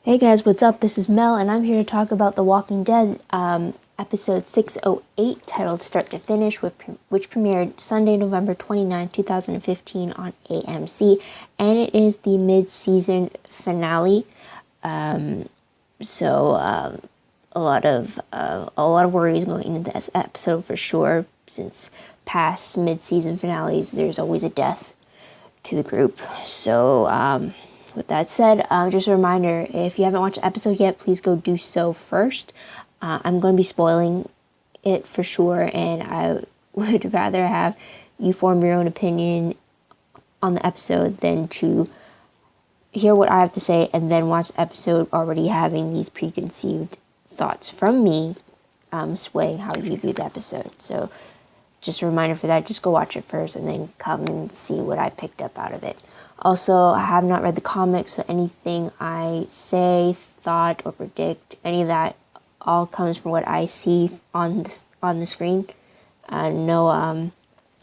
Hey guys, what's up? This is Mel, and I'm here to talk about The Walking Dead, episode 608, titled Start to Finish, which premiered Sunday, November 29, 2015 on AMC, and it is the mid-season finale. A lot of worries going into this episode for sure, since past mid-season finales, there's always a death to the group. With that said, just a reminder, if you haven't watched the episode yet, please go do so first. I'm going to be spoiling it for sure, and I would rather have you form your own opinion on the episode than to hear what I have to say and then watch the episode already having these preconceived thoughts from me swaying how you view the episode. So just a reminder for that, just go watch it first and then come and see what I picked up out of it. Also, I have not read the comics, so anything I say, thought, or predict, any of that all comes from what I see on the screen. No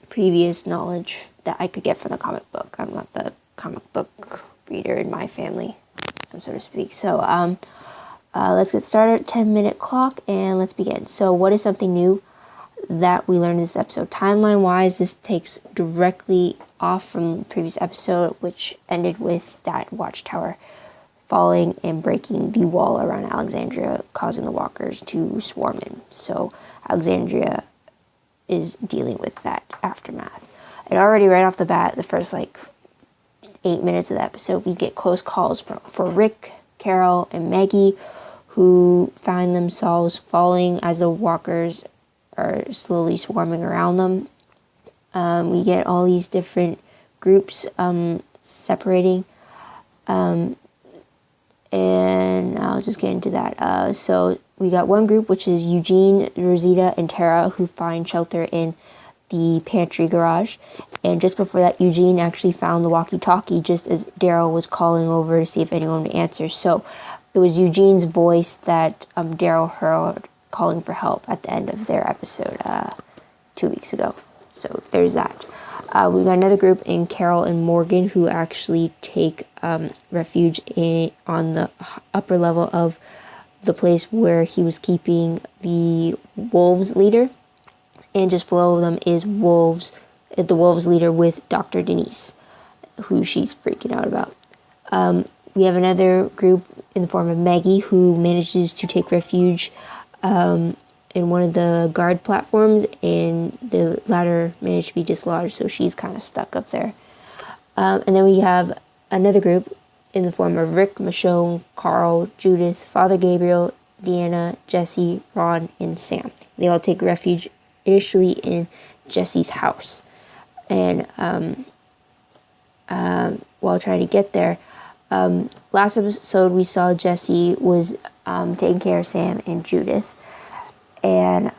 previous knowledge that I could get from the comic book. I'm not the comic book reader in my family, so to speak. So let's get started. 10-minute clock, and let's begin. So what is something new that we learned in this episode? Timeline wise, this takes directly off from the previous episode, which ended with that watchtower falling and breaking the wall around Alexandria, causing the walkers to swarm in. So Alexandria is dealing with that aftermath. And already right off the bat, the first 8 minutes of the episode, we get close calls for Rick, Carol, and Maggie, who find themselves falling as the walkers are slowly swarming around them. We get all these different groups separating, and I'll just get into that. So we got one group, which is Eugene, Rosita, and Tara, who find shelter in the pantry garage. And just before that, Eugene actually found the walkie-talkie just as Daryl was calling over to see if anyone would answer. So it was Eugene's voice that Daryl heard calling for help at the end of their episode 2 weeks ago. So there's that. We got another group in Carol and Morgan, who actually take refuge on the upper level of the place where he was keeping the wolves leader. And just below them is the wolves leader with Dr. Denise, who she's freaking out about. We have another group in the form of Maggie, who manages to take refuge in one of the guard platforms, and the ladder managed to be dislodged, so she's kind of stuck up there. And then we have another group in the form of Rick, Michonne, Carl, Judith, Father Gabriel, Deanna, Jesse, Ron, and Sam. They all take refuge initially in Jesse's house. And while trying to get there, last episode we saw Jesse was taking care of Sam and Judith. And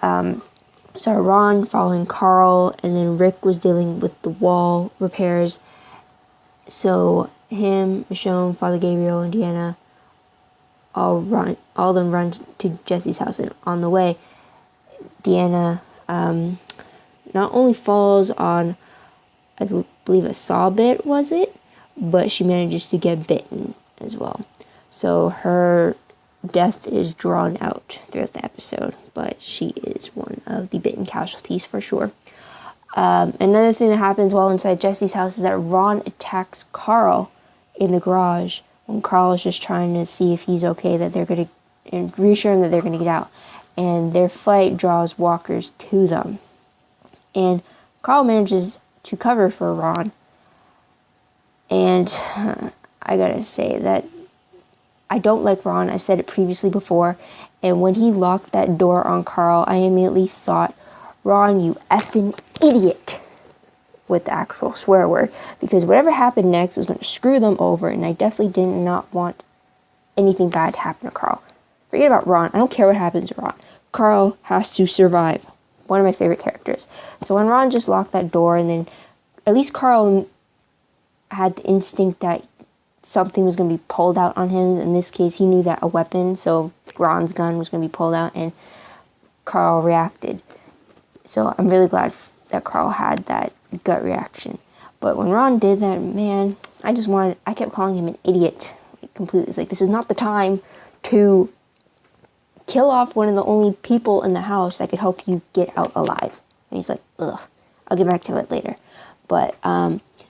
saw Ron following Carl, and then Rick was dealing with the wall repairs. So him, Michonne, Father Gabriel, and Deanna all of them run to Jesse's house. And on the way, Deanna not only falls on, I believe, a saw bit, was it? But she manages to get bitten as well. So her death is drawn out throughout the episode, but she is one of the bitten casualties for sure. Another thing that happens while inside Jesse's house is that Ron attacks Carl in the garage when Carl is just trying to see if he's okay, that they're going to, and reassure him that they're going to get out. And their fight draws walkers to them. And Carl manages to cover for Ron. And I gotta say that I don't like Ron. I've said it previously before. And when he locked that door on Carl, I immediately thought, Ron, you effing idiot, with the actual swear word. Because whatever happened next was going to screw them over. And I definitely did not want anything bad to happen to Carl. Forget about Ron. I don't care what happens to Ron. Carl has to survive. One of my favorite characters. So when Ron just locked that door, and then at least Carl had the instinct that something was going to be pulled out on him. In this case, he knew that a weapon, so Ron's gun was going to be pulled out, and Carl reacted. So I'm really glad that Carl had that gut reaction. But when Ron did that, man, I kept calling him an idiot. completely. It's like, this is not the time to kill off one of the only people in the house that could help you get out alive. And he's like, ugh, I'll get back to it later. But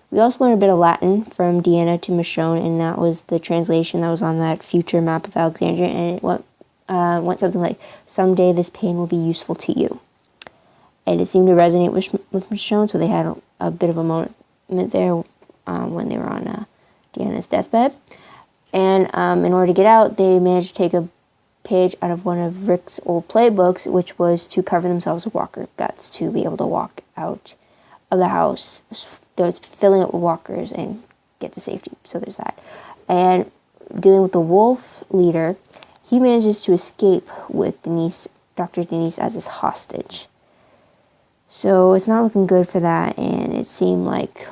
we also learned a bit of Latin from Deanna to Michonne, and that was the translation that was on that future map of Alexandria, and it went something like, someday this pain will be useful to you. And it seemed to resonate with Michonne, so they had a bit of a moment there when they were on Deanna's deathbed. And in order to get out, they managed to take a page out of one of Rick's old playbooks, which was to cover themselves with walker guts to be able to walk out of the house that was filling up with walkers and get to safety. So there's that. And dealing with the wolf leader, he manages to escape with Dr. Denise as his hostage. So it's not looking good for that, and it seemed like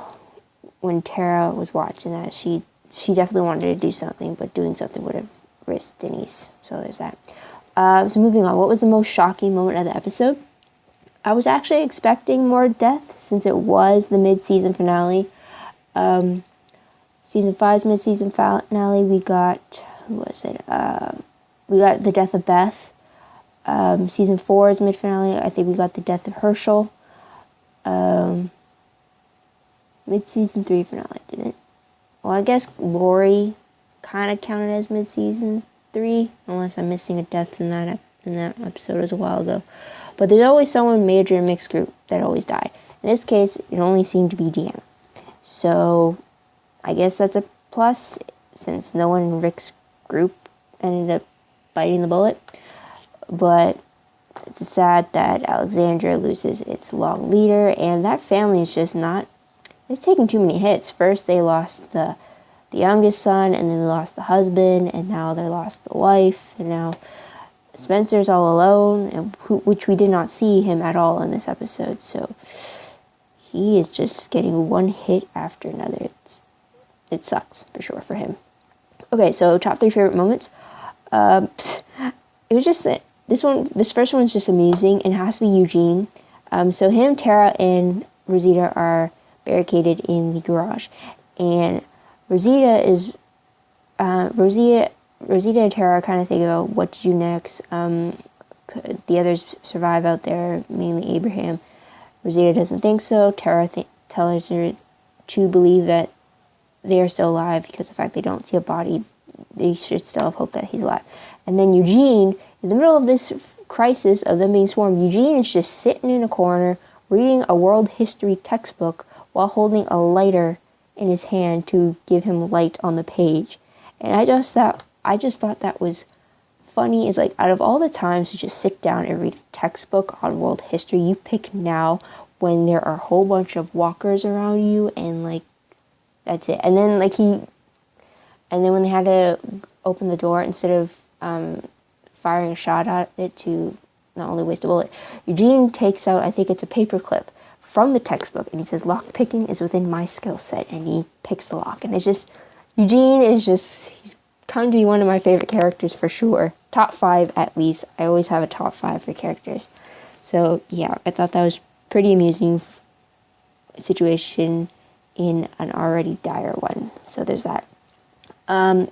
when Tara was watching that, she definitely wanted to do something, but doing something would have risked Denise. So there's that. So moving on, what was the most shocking moment of the episode? I was actually expecting more death since it was the mid-season finale. Season 5's mid-season finale, we got, who was it? We got the death of Beth. Season 4's mid-finale, I think we got the death of Herschel. Mid-season 3 finale, didn't? Well, I guess Lori kind of counted as mid-season 3, unless I'm missing a death in that episode. It was a while ago. But there's always someone major in mixed group that always died. In this case, it only seemed to be Deanna. So I guess that's a plus, since no one in Rick's group ended up biting the bullet. But it's sad that Alexandria loses its long leader, and that family is just not, it's taking too many hits. First they lost the youngest son, and then they lost the husband, and now they lost the wife, and now Spencer's all alone, and which we did not see him at all in this episode. So he is just getting one hit after another. It sucks for sure for him. Okay, so top 3 favorite moments. It was just this first one's just amusing, and it has to be Eugene. So him, Tara, and Rosita are barricaded in the garage, and Rosita and Tara are kind of thinking about what to do next. Could the others survive out there, mainly Abraham? Rosita doesn't think so. Tara tells her to believe that they are still alive, because the fact they don't see a body, they should still have hope that he's alive. And then Eugene, in the middle of this crisis of them being swarmed, Eugene is just sitting in a corner reading a world history textbook while holding a lighter in his hand to give him light on the page. And I just thought that was funny. Is like, out of all the times to just sit down and read a textbook on world history, you pick now when there are a whole bunch of walkers around you, and like, that's it. And then when they had to open the door, instead of firing a shot at it to not only waste a bullet, Eugene takes out, I think it's a paper clip from the textbook, and he says, lock picking is within my skill set, and he picks the lock. And it's just, Eugene is just, he's come to be one of my favorite characters for sure. Top 5 at least. I always have a top 5 for characters. So yeah, I thought that was pretty amusing situation in an already dire one. So there's that.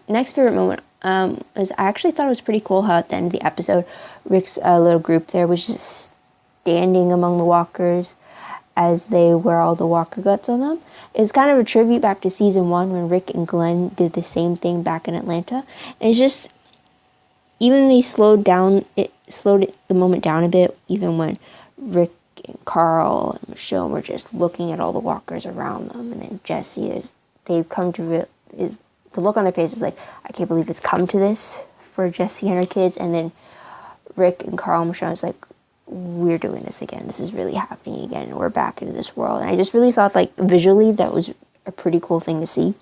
Next favorite moment is, I actually thought it was pretty cool how at the end of the episode, Rick's little group there was just standing among the walkers as they wear all the walker guts on them. It's kind of a tribute back to season 1 when Rick and Glenn did the same thing back in Atlanta. And it's just, even they slowed the moment down a bit, even when Rick and Carl and Michonne were just looking at all the walkers around them. And then Jesse, they've come to the look on their face is like, I can't believe it's come to this for Jesse and her kids. And then Rick and Carl and Michonne is like, we're doing this again. This is really happening again. And we're back into this world. And I just really thought, like, visually, that was a pretty cool thing to see.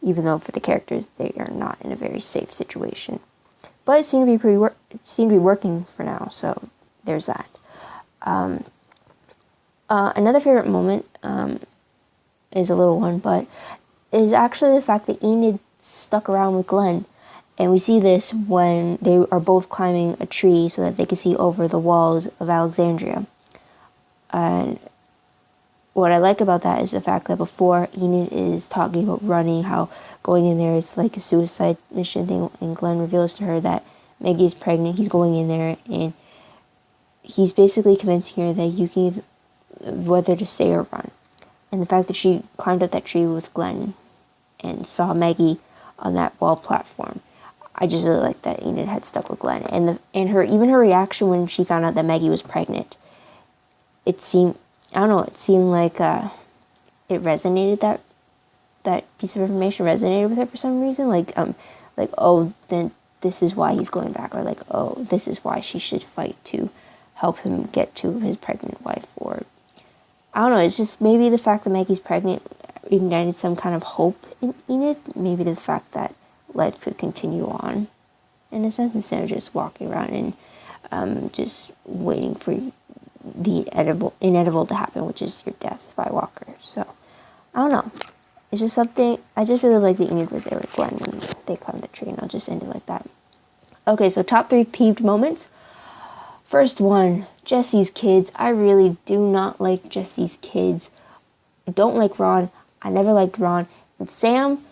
Even though for the characters, they are not in a very safe situation. But it seemed to be working for now. So there's that. Another favorite moment is a little one, but is actually the fact that Enid stuck around with Glenn. And we see this when they are both climbing a tree so that they can see over the walls of Alexandria. And what I like about that is the fact that before Enid is talking about running, how going in there is like a suicide mission thing, and Glenn reveals to her that Maggie is pregnant. He's going in there, and he's basically convincing her that you can whether to stay or run. And the fact that she climbed up that tree with Glenn and saw Maggie on that wall platform, I just really like that Enid had stuck with Glenn, and her reaction when she found out that Maggie was pregnant. It seemed like it resonated, that piece of information resonated with her for some reason. Like, oh, then this is why he's going back, or like, oh, this is why she should fight to help him get to his pregnant wife, or I don't know. It's just maybe the fact that Maggie's pregnant ignited some kind of hope in Enid. Maybe the fact that life could continue on, in a sense, instead of just walking around and just waiting for the inedible to happen, which is your death by Walker. So, I don't know. It's just something, I just really like that Enid was there with Glenn when they climbed the tree, and I'll just end it like that. Okay, so top 3 peeved moments. First one, Jesse's kids. I really do not like Jesse's kids. I don't like Ron. I never liked Ron. And Sam,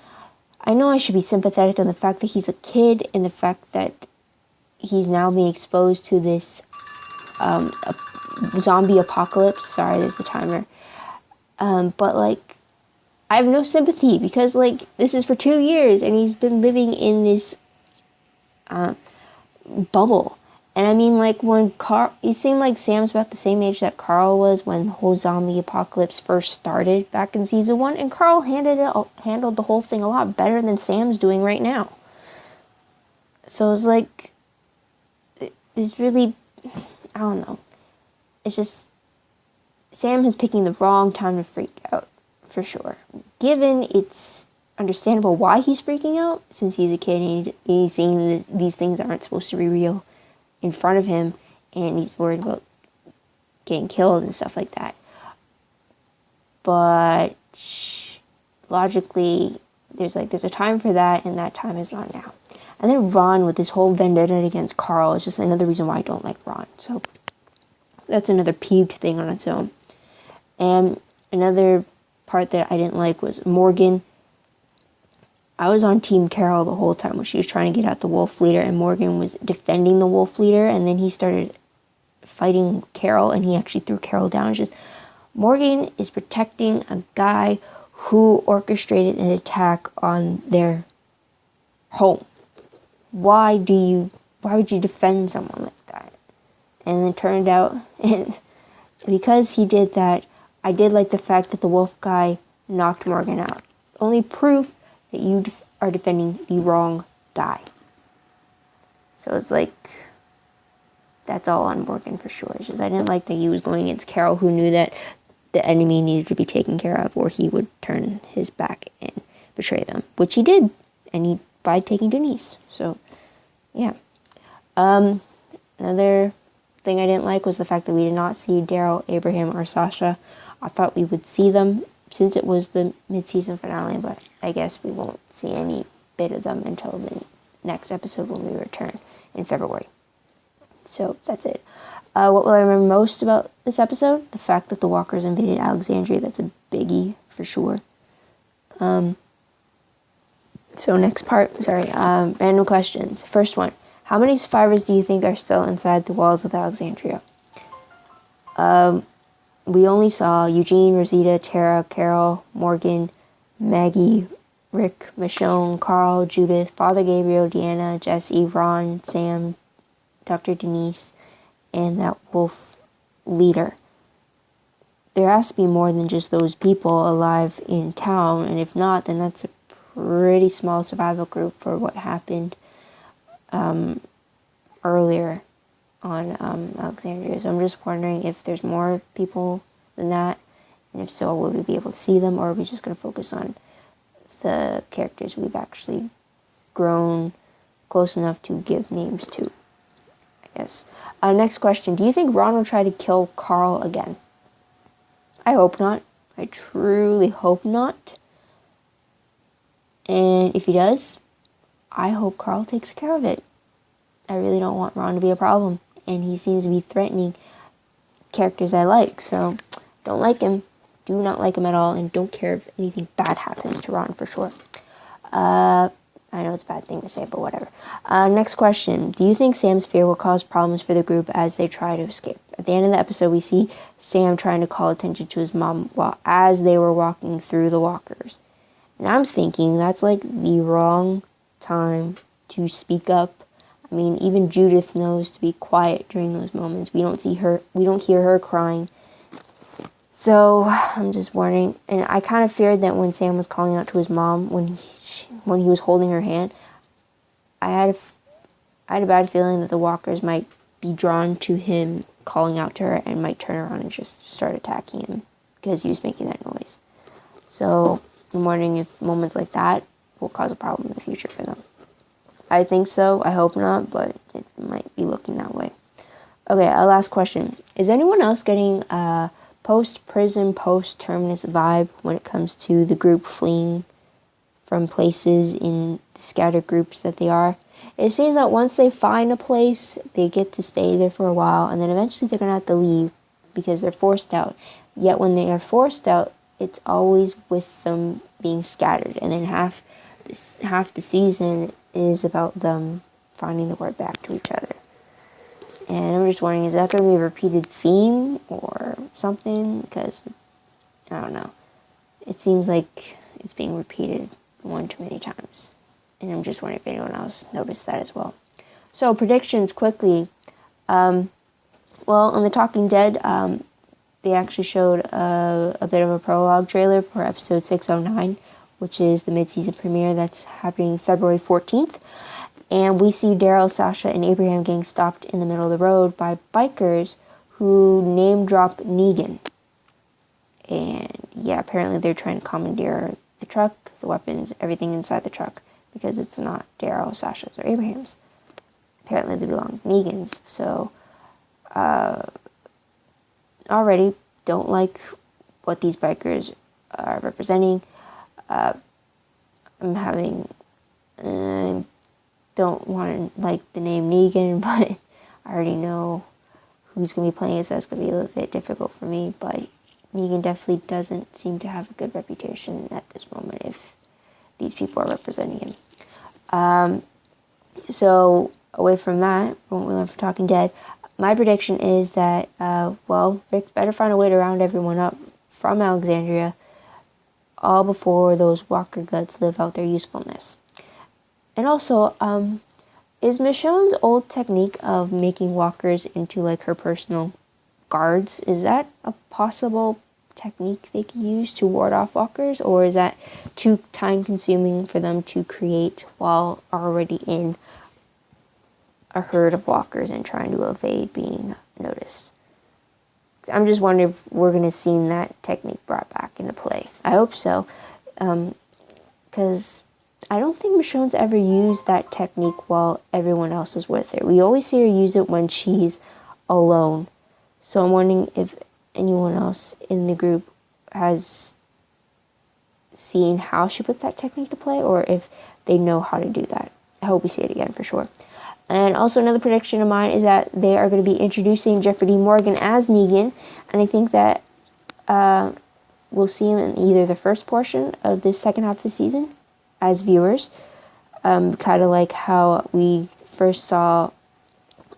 I know I should be sympathetic on the fact that he's a kid and the fact that he's now being exposed to this zombie apocalypse. Sorry, there's a timer. But, like, I have no sympathy because, like, this is for 2 years and he's been living in this bubble. And I mean, like, when it seemed like Sam's about the same age that Carl was when the whole zombie apocalypse first started back in season 1, and Carl handled the whole thing a lot better than Sam's doing right now. So it's like, it's really, I don't know. It's just, Sam is picking the wrong time to freak out, for sure. Given it's understandable why he's freaking out, since he's a kid and he's seeing these things that aren't supposed to be real in front of him, and he's worried about getting killed and stuff like that. But logically, there's a time for that, and that time is not now. And then Ron with this whole vendetta against Carl is just another reason why I don't like Ron. So that's another peeved thing on its own. And another part that I didn't like was Morgan. I was on Team Carol the whole time when she was trying to get out the wolf leader, and Morgan was defending the wolf leader, and then he started fighting Carol, and he actually threw Carol down. It's just, Morgan is protecting a guy who orchestrated an attack on their home. Why would you defend someone like that? And it turned out, and because he did that, I did like the fact that the wolf guy knocked Morgan out. Only proof that you are defending the wrong guy. So it's like, that's all on Morgan for sure. It's just, I didn't like that he was going against Carol, who knew that the enemy needed to be taken care of, or he would turn his back and betray them, which he did, and by taking Denise. So, yeah. Another thing I didn't like was the fact that we did not see Daryl, Abraham, or Sasha. I thought we would see them since it was the mid-season finale, but I guess we won't see any bit of them until the next episode when we return in February. So that's it. What will I remember most about this episode? The fact that the Walkers invaded Alexandria. That's a biggie for sure. So next part, random questions. First one, how many survivors do you think are still inside the walls of Alexandria? We only saw Eugene, Rosita, Tara, Carol, Morgan, Maggie, Rick, Michonne, Carl, Judith, Father Gabriel, Deanna, Jesse, Ron, Sam, Dr. Denise, and that wolf leader. There has to be more than just those people alive in town, and if not, then that's a pretty small survival group for what happened earlier on Alexandria. So I'm just wondering if there's more people than that, and if so, will we be able to see them, or are we just going to focus on the characters we've actually grown close enough to give names to, I guess. Next question, do you think Ron will try to kill Carl again? I hope not. I truly hope not. And if he does, I hope Carl takes care of it. I really don't want Ron to be a problem, and he seems to be threatening characters I like, so don't like him. do not like him at all and don't care if anything bad happens to Ron for sure. I know it's a bad thing to say, but whatever. Next question. Do you think Sam's fear will cause problems for the group as they try to escape? At the end of the episode, we see Sam trying to call attention to his mom as they were walking through the walkers. And I'm thinking that's like the wrong time to speak up. I mean, even Judith knows to be quiet during those moments. We don't hear her crying. So I'm just wondering, and I kind of feared that when Sam was calling out to his mom, when he was holding her hand, I had a bad feeling that the walkers might be drawn to him calling out to her and might turn around and just start attacking him because he was making that noise. So I'm wondering if moments like that will cause a problem in the future for them. I think so. I hope not, but it might be looking that way. Okay, our last question. Is anyone else getting a post-prison, post-terminus vibe when it comes to the group fleeing from places in the scattered groups that they are? It seems that once they find a place, they get to stay there for a while, and then eventually they're going to have to leave because they're forced out. Yet when they are forced out, it's always with them being scattered, and then half the season is about them finding the word back to each other. And I'm just wondering, is that going to be a repeated theme or something? Because, I don't know. It seems like it's being repeated one too many times. And I'm just wondering if anyone else noticed that as well. So, predictions quickly. On The Talking Dead, they actually showed a bit of a prologue trailer for episode 609, which is the mid-season premiere that's happening February 14th. And we see Daryl, Sasha, and Abraham getting stopped in the middle of the road by bikers who name-drop Negan. And yeah, apparently they're trying to commandeer the truck, the weapons, everything inside the truck, because it's not Daryl, Sasha's, or Abraham's. Apparently they belong to Negan's. So, already don't like what these bikers are representing. Don't want to like the name Negan, but I already know who's going to be playing it, so that's going to be a little bit difficult for me. But Negan definitely doesn't seem to have a good reputation at this moment if these people are representing him. So away from that, from what we learned from Talking Dead, my prediction is that, Rick better find a way to round everyone up from Alexandria all before those walker guts live out their usefulness. And also, is Michonne's old technique of making walkers into like her personal guards, is that a possible technique they could use to ward off walkers, or is that too time consuming for them to create while already in a herd of walkers and trying to evade being noticed? I'm just wondering if we're going to see that technique brought back into play. I hope so, because I don't think Michonne's ever used that technique while everyone else is with her. We always see her use it when she's alone. So I'm wondering if anyone else in the group has seen how she puts that technique to play, or if they know how to do that. I hope we see it again for sure. And also another prediction of mine is that they are going to be introducing Jeffrey D. Morgan as Negan, and I think that we'll see him in either the first portion of this second half of the season as viewers, kind of like how we first saw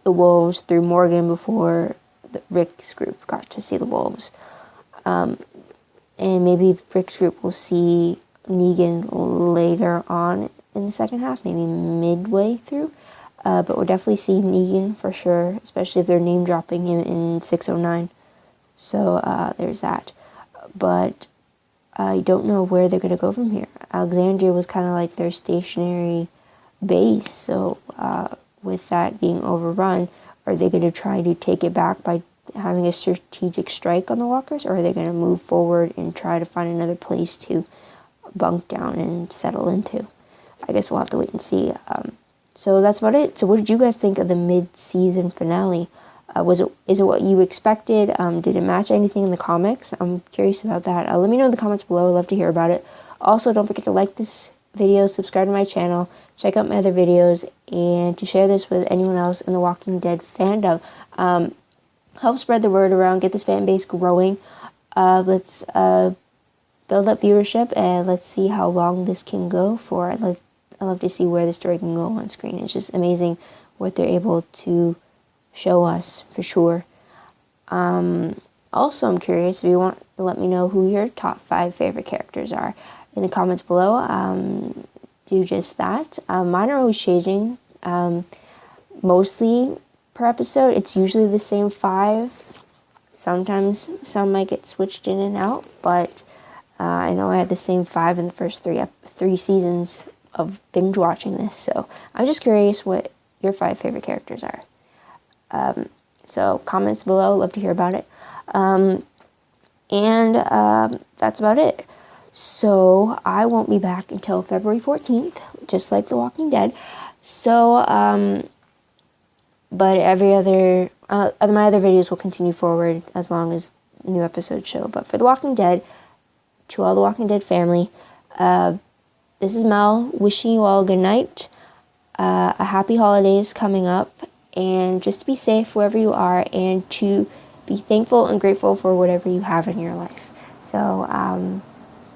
the wolves through Morgan before Rick's group got to see the wolves. And maybe Rick's group will see Negan later on in the second half, maybe midway through. But we'll definitely see Negan for sure, especially if they're name dropping him in 609. So there's that. But I don't know where they're going to go from here. Alexandria was kind of like their stationary base. So with that being overrun, are they going to try to take it back by having a strategic strike on the walkers? Or are they going to move forward and try to find another place to bunk down and settle into? I guess we'll have to wait and see. So that's about it. So what did you guys think of the mid-season finale? Is it what you expected? Did it match anything in the comics? I'm curious about that. Let me know in the comments below. I'd love to hear about it. Also, don't forget to like this video, subscribe to my channel, check out my other videos, and to share this with anyone else in the Walking Dead fandom. Help spread the word around, get this fan base growing. let's build up viewership, and let's see how long this can go for. I love to see where the story can go on screen. It's just amazing what they're able to show us, for sure. Also, I'm curious if you want to let me know who your top 5 favorite characters are in the comments below. Do just that. Mine are always changing. Mostly per episode, it's usually the same 5. Sometimes some might get switched in and out, but I know I had the same 5 in the first 3 seasons of binge watching this. So I'm just curious what your 5 favorite characters are. So comments below, love to hear about it. That's about it. So I won't be back until February 14th, just like The Walking Dead. So, but my other videos will continue forward as long as new episodes show. But for The Walking Dead, to all the Walking Dead family, this is Mel wishing you all good night, a happy holidays coming up, and just to be safe wherever you are, and to be thankful and grateful for whatever you have in your life. So,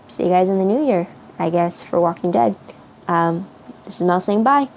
see you guys in the new year, I guess, for Walking Dead. This is Mel saying bye.